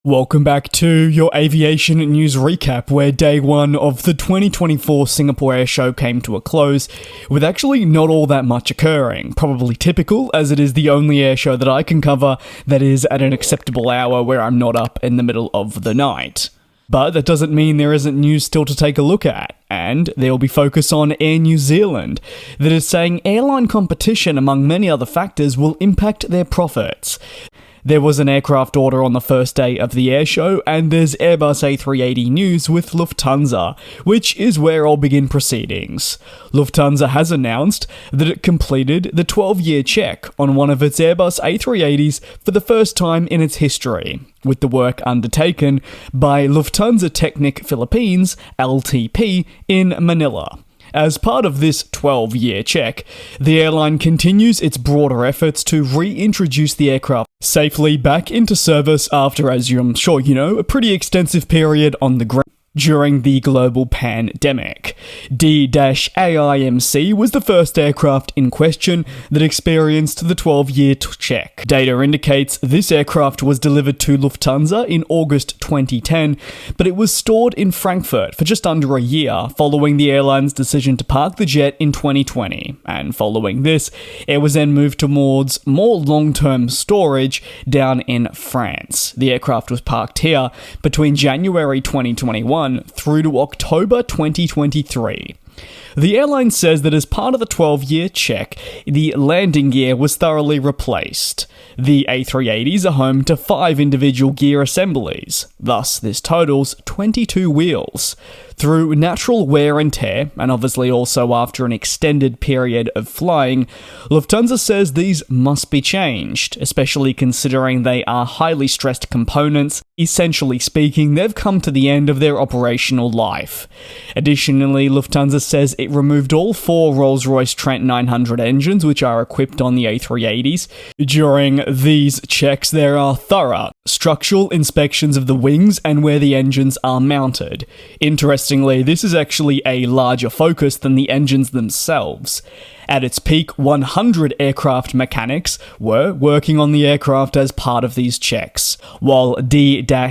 Welcome back to your aviation news recap, where day one of the 2024 Singapore Airshow came to a close, with actually not all that much occurring. Probably typical, as it is the only airshow that I can cover that is at an acceptable hour where I'm not up in the middle of the night. But that doesn't mean there isn't news still to take a look at, and there will be focus on Air New Zealand, that is saying airline competition, among many other factors, will impact their profits. There was an aircraft order on the first day of the airshow, and there's Airbus A380 news with Lufthansa, which is where I'll begin proceedings. Lufthansa has announced that it completed the 12-year check on one of its Airbus A380s for the first time in its history, with the work undertaken by Lufthansa Technik Philippines, LTP, in Manila. As part of this 12-year check, the airline continues its broader efforts to reintroduce the aircraft safely back into service after, as I'm sure you know, a pretty extensive period on the ground during the global pandemic. D-AIMC was the first aircraft in question that experienced the 12-year check. Data indicates this aircraft was delivered to Lufthansa in August 2010, but it was stored in Frankfurt for just under a year following the airline's decision to park the jet in 2020. And following this, it was then moved towards more long-term storage down in France. The aircraft was parked here between January 2021 through to October 2023. The airline says that as part of the 12-year check, the landing gear was thoroughly replaced. The A380s are home to 5 individual gear assemblies, thus this totals 22 wheels. Through natural wear and tear, and obviously also after an extended period of flying, Lufthansa says these must be changed, especially considering they are highly stressed components. Essentially speaking, they've come to the end of their operational life. Additionally, Lufthansa says it removed all 4 Rolls-Royce Trent 900 engines which are equipped on the A380s. During these checks, there are thorough structural inspections of the wings and where the engines are mounted. Interestingly, this is actually a larger focus than the engines themselves. At its peak, 100 aircraft mechanics were working on the aircraft as part of these checks. While D-AIMC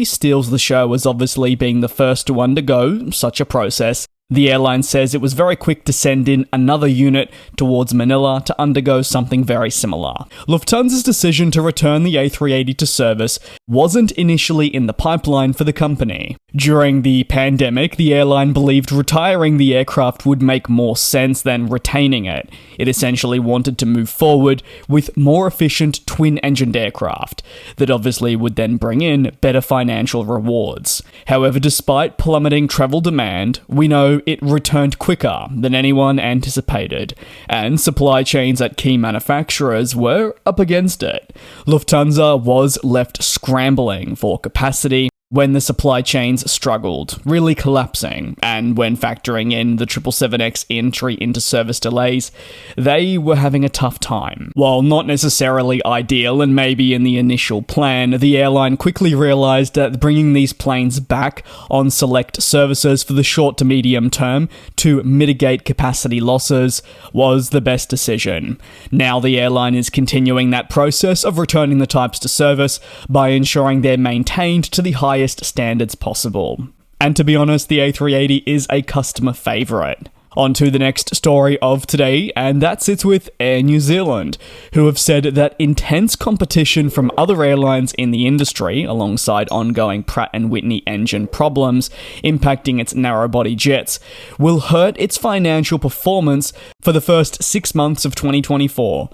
steals the show as obviously being the first to undergo such a process, the airline says it was very quick to send in another unit towards Manila to undergo something very similar. Lufthansa's decision to return the A380 to service wasn't initially in the pipeline for the company. During the pandemic, the airline believed retiring the aircraft would make more sense than retaining it. It essentially wanted to move forward with more efficient twin-engined aircraft that obviously would then bring in better financial rewards. However, despite plummeting travel demand, we know it returned quicker than anyone anticipated, and supply chains at key manufacturers were up against it. Lufthansa was left scrambling for capacity when the supply chains struggled, really collapsing, and when factoring in the 777X entry into service delays, they were having a tough time. While not necessarily ideal and maybe in the initial plan, the airline quickly realized that bringing these planes back on select services for the short to medium term to mitigate capacity losses was the best decision. Now the airline is continuing that process of returning the types to service by ensuring they're maintained to the highest standards possible. And to be honest, the A380 is a customer favourite. On to the next story of today, and that sits with Air New Zealand, who have said that intense competition from other airlines in the industry, alongside ongoing Pratt & Whitney engine problems impacting its narrow-body jets, will hurt its financial performance for the first 6 months of 2024.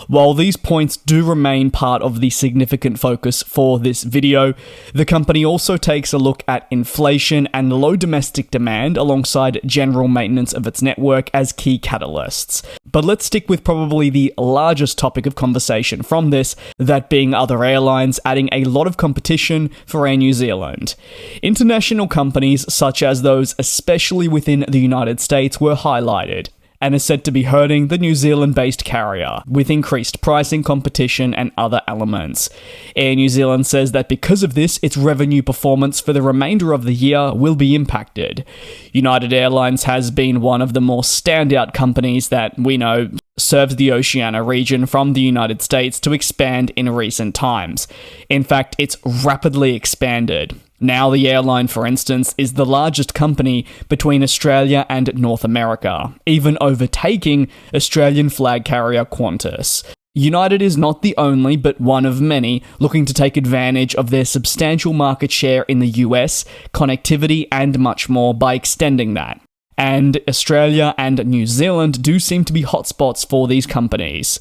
While these points do remain part of the significant focus for this video, the company also takes a look at inflation and low domestic demand alongside general maintenance of its network as key catalysts. But let's stick with probably the largest topic of conversation from this, that being other airlines adding a lot of competition for Air New Zealand. International companies such as those especially within the United States were highlighted, and is said to be hurting the New Zealand-based carrier, with increased pricing competition and other elements. Air New Zealand says that because of this, its revenue performance for the remainder of the year will be impacted. United Airlines has been one of the more standout companies that we know serves the Oceania region from the United States to expand in recent times. In fact, it's rapidly expanded. Now the airline, for instance, is the largest company between Australia and North America, even overtaking Australian flag carrier Qantas. United is not the only, but one of many, looking to take advantage of their substantial market share in the US, connectivity, and much more by extending that. And Australia and New Zealand do seem to be hotspots for these companies.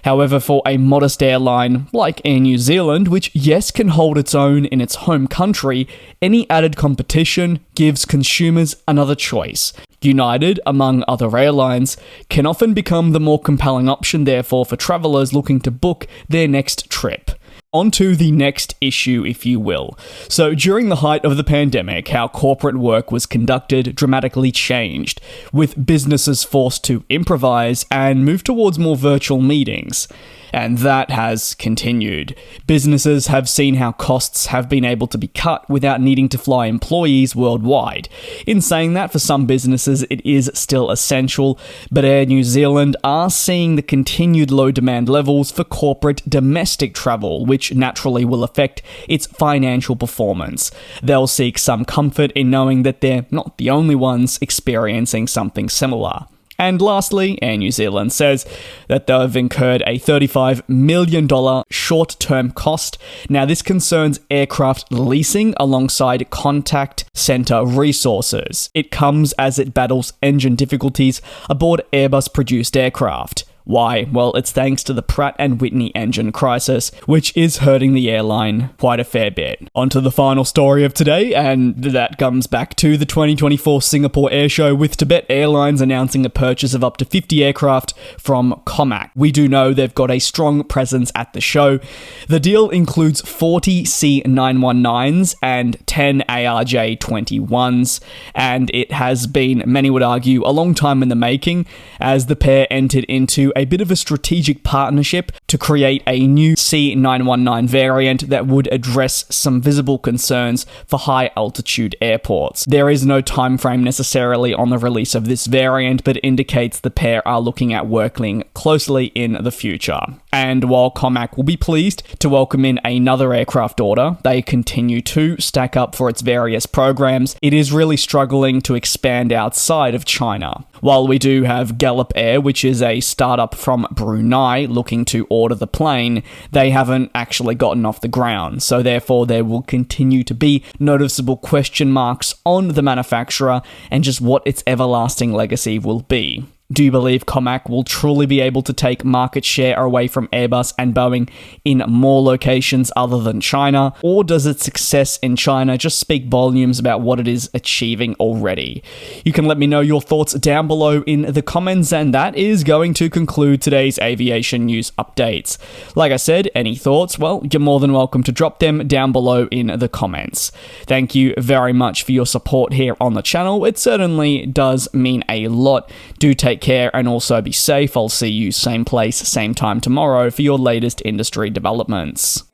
However, for a modest airline like Air New Zealand, which yes can hold its own in its home country, any added competition gives consumers another choice. United, among other airlines, can often become the more compelling option therefore for travellers looking to book their next trip. On to the next issue, if you will. So, during the height of the pandemic, how corporate work was conducted dramatically changed, with businesses forced to improvise and move towards more virtual meetings. And that has continued. Businesses have seen how costs have been able to be cut without needing to fly employees worldwide. In saying that, for some businesses it is still essential, but Air New Zealand are seeing the continued low demand levels for corporate domestic travel, which naturally will affect its financial performance. They'll seek some comfort in knowing that they're not the only ones experiencing something similar. And lastly, Air New Zealand says that they've incurred a $35 million short-term cost. Now, this concerns aircraft leasing alongside contact center resources. It comes as it battles engine difficulties aboard Airbus-produced aircraft. Why? Well, it's thanks to the Pratt & Whitney engine crisis, which is hurting the airline quite a fair bit. On to the final story of today, and that comes back to the 2024 Singapore Airshow, with Tibet Airlines announcing a purchase of up to 50 aircraft from Comac. We do know they've got a strong presence at the show. The deal includes 40 C919s and 10 ARJ21s, and it has been, many would argue, a long time in the making, as the pair entered into a bit of a strategic partnership to create a new C919 variant that would address some visible concerns for high-altitude airports. There is no time frame necessarily on the release of this variant, but indicates the pair are looking at working closely in the future. And while Comac will be pleased to welcome in another aircraft order, they continue to stack up for its various programs. It is really struggling to expand outside of China. While we do have Gallop Air, which is a startup from Brunei looking to order the plane, they haven't actually gotten off the ground, so therefore there will continue to be noticeable question marks on the manufacturer and just what its everlasting legacy will be. Do you believe Comac will truly be able to take market share away from Airbus and Boeing in more locations other than China? Or does its success in China just speak volumes about what it is achieving already? You can let me know your thoughts down below in the comments, and that is going to conclude today's aviation news updates. Like I said, any thoughts? Well, you're more than welcome to drop them down below in the comments. Thank you very much for your support here on the channel. It certainly does mean a lot. Do take care and also be safe. I'll see you same place, same time tomorrow for your latest industry developments.